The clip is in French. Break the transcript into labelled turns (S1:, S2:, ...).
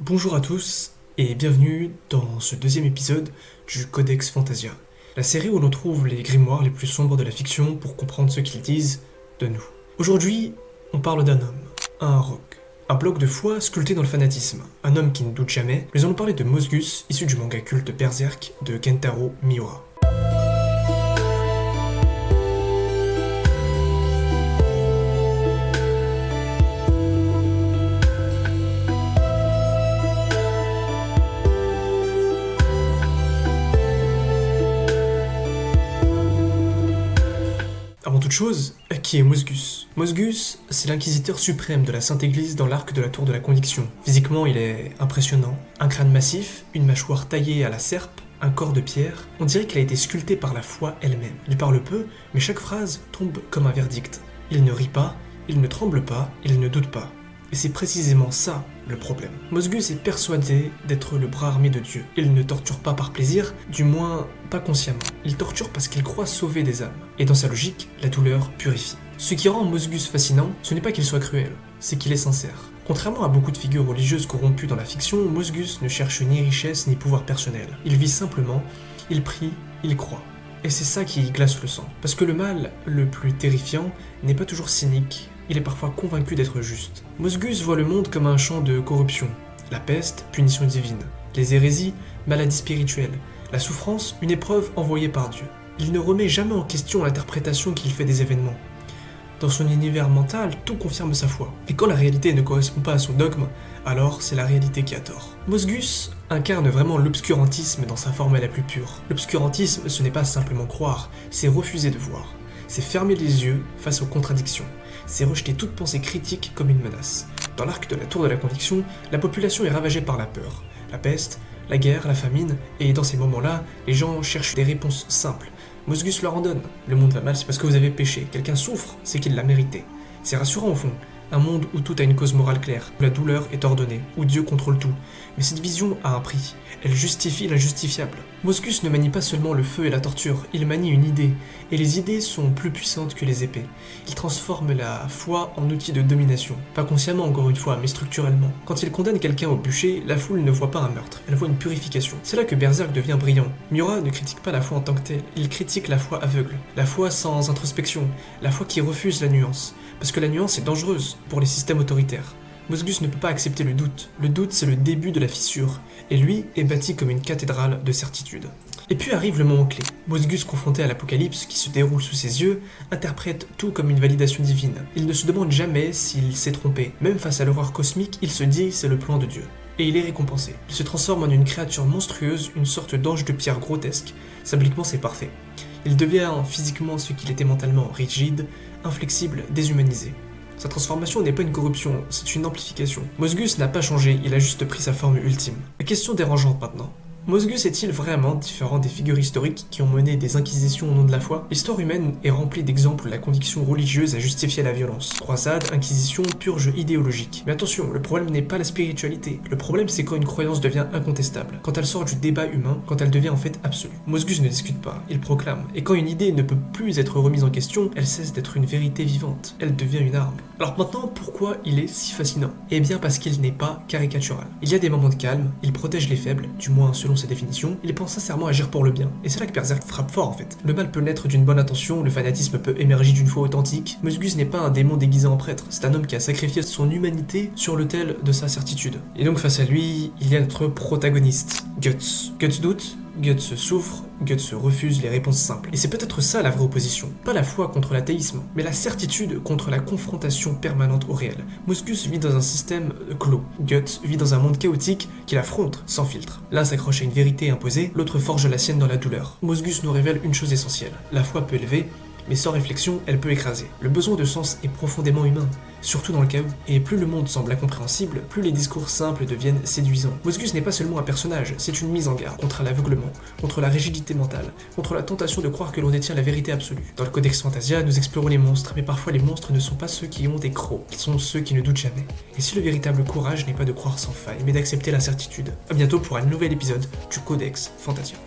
S1: Bonjour à tous et bienvenue dans ce deuxième épisode du Codex Fantasia, la série où l'on trouve les grimoires les plus sombres de la fiction pour comprendre ce qu'ils disent de nous. Aujourd'hui, on parle d'un homme, un rogue, un bloc de foi sculpté dans le fanatisme, un homme qui ne doute jamais, mais allons parler de Mosgus, issu du manga culte Berserk de Kentaro Miura. Avant toute chose, qui est Mosgus? Mosgus, c'est l'inquisiteur suprême de la Sainte Église dans l'arc de la Tour de la Conviction. Physiquement, il est impressionnant. Un crâne massif, une mâchoire taillée à la serpe, un corps de pierre. On dirait qu'il a été sculpté par la foi elle-même. Il parle peu, mais chaque phrase tombe comme un verdict. Il ne rit pas, il ne tremble pas, il ne doute pas. Et c'est précisément ça le problème. Mosgus est persuadé d'être le bras armé de Dieu. Il ne torture pas par plaisir, du moins pas consciemment. Il torture parce qu'il croit sauver des âmes. Et dans sa logique, la douleur purifie. Ce qui rend Mosgus fascinant, ce n'est pas qu'il soit cruel, c'est qu'il est sincère. Contrairement à beaucoup de figures religieuses corrompues dans la fiction, Mosgus ne cherche ni richesse ni pouvoir personnel. Il vit simplement, il prie, il croit. Et c'est ça qui glace le sang. Parce que le mal le plus terrifiant n'est pas toujours cynique, il est parfois convaincu d'être juste. Mosgus voit le monde comme un champ de corruption. La peste, punition divine. Les hérésies, maladie spirituelle. La souffrance, une épreuve envoyée par Dieu. Il ne remet jamais en question l'interprétation qu'il fait des événements. Dans son univers mental, tout confirme sa foi. Et quand la réalité ne correspond pas à son dogme, alors c'est la réalité qui a tort. Mosgus incarne vraiment l'obscurantisme dans sa forme la plus pure. L'obscurantisme, ce n'est pas simplement croire, c'est refuser de voir. C'est fermer les yeux face aux contradictions. C'est rejeter toute pensée critique comme une menace. Dans l'arc de la Tour de la Conviction, la population est ravagée par la peur, la peste, la guerre, la famine, et dans ces moments-là, les gens cherchent des réponses simples. Mosgus leur en donne. Le monde va mal, c'est parce que vous avez péché. Quelqu'un souffre, c'est qu'il l'a mérité. C'est rassurant au fond. Un monde où tout a une cause morale claire, où la douleur est ordonnée, où Dieu contrôle tout. Mais cette vision a un prix. Elle justifie l'injustifiable. Mosgus ne manie pas seulement le feu et la torture, il manie une idée. Et les idées sont plus puissantes que les épées. Il transforme la foi en outil de domination. Pas consciemment encore une fois, mais structurellement. Quand il condamne quelqu'un au bûcher, la foule ne voit pas un meurtre, elle voit une purification. C'est là que Berserk devient brillant. Miura ne critique pas la foi en tant que telle, il critique la foi aveugle. La foi sans introspection, la foi qui refuse la nuance. Parce que la nuance est dangereuse pour les systèmes autoritaires. Mosgus ne peut pas accepter le doute. Le doute, c'est le début de la fissure. Et lui est bâti comme une cathédrale de certitude. Et puis arrive le moment clé. Mosgus, confronté à l'apocalypse qui se déroule sous ses yeux, interprète tout comme une validation divine. Il ne se demande jamais s'il s'est trompé. Même face à l'horreur cosmique, il se dit c'est le plan de Dieu. Et il est récompensé. Il se transforme en une créature monstrueuse, une sorte d'ange de pierre grotesque. Symboliquement, c'est parfait. Il devient physiquement ce qu'il était mentalement, rigide, inflexible, déshumanisé. Sa transformation n'est pas une corruption, c'est une amplification. Mosgus n'a pas changé, il a juste pris sa forme ultime. La question dérangeante maintenant. Mosgus est-il vraiment différent des figures historiques qui ont mené des inquisitions au nom de la foi? L'histoire humaine est remplie d'exemples où la conviction religieuse a justifié la violence. Croisade, inquisition, purge idéologique. Mais attention, le problème n'est pas la spiritualité. Le problème c'est quand une croyance devient incontestable, quand elle sort du débat humain, quand elle devient en fait absolue. Mosgus ne discute pas, il proclame. Et quand une idée ne peut plus être remise en question, elle cesse d'être une vérité vivante. Elle devient une arme. Alors maintenant, pourquoi il est si fascinant? Eh bien parce qu'il n'est pas caricatural. Il y a des moments de calme, il protège les faibles, du moins selon sa définition, il pense sincèrement agir pour le bien. Et c'est là que Berserk frappe fort en fait. Le mal peut naître d'une bonne intention, le fanatisme peut émerger d'une foi authentique. Mosgus n'est pas un démon déguisé en prêtre, c'est un homme qui a sacrifié son humanité sur l'autel de sa certitude. Et donc face à lui, il y a notre protagoniste, Guts. Guts doute, Guts souffre, Guts refuse les réponses simples. Et c'est peut-être ça la vraie opposition. Pas la foi contre l'athéisme, mais la certitude contre la confrontation permanente au réel. Mosgus vit dans un système clos. Guts vit dans un monde chaotique qu'il affronte sans filtre. L'un s'accroche à une vérité imposée, l'autre forge la sienne dans la douleur. Mosgus nous révèle une chose essentielle. La foi peut élever, mais sans réflexion, elle peut écraser. Le besoin de sens est profondément humain, surtout dans le chaos. Et plus le monde semble incompréhensible, plus les discours simples deviennent séduisants. Mosgus n'est pas seulement un personnage, c'est une mise en garde contre l'aveuglement, contre la rigidité mentale, contre la tentation de croire que l'on détient la vérité absolue. Dans le Codex Fantasia, nous explorons les monstres, mais parfois les monstres ne sont pas ceux qui ont des crocs, ils sont ceux qui ne doutent jamais. Et si le véritable courage n'est pas de croire sans faille, mais d'accepter l'incertitude. A bientôt pour un nouvel épisode du Codex Fantasia.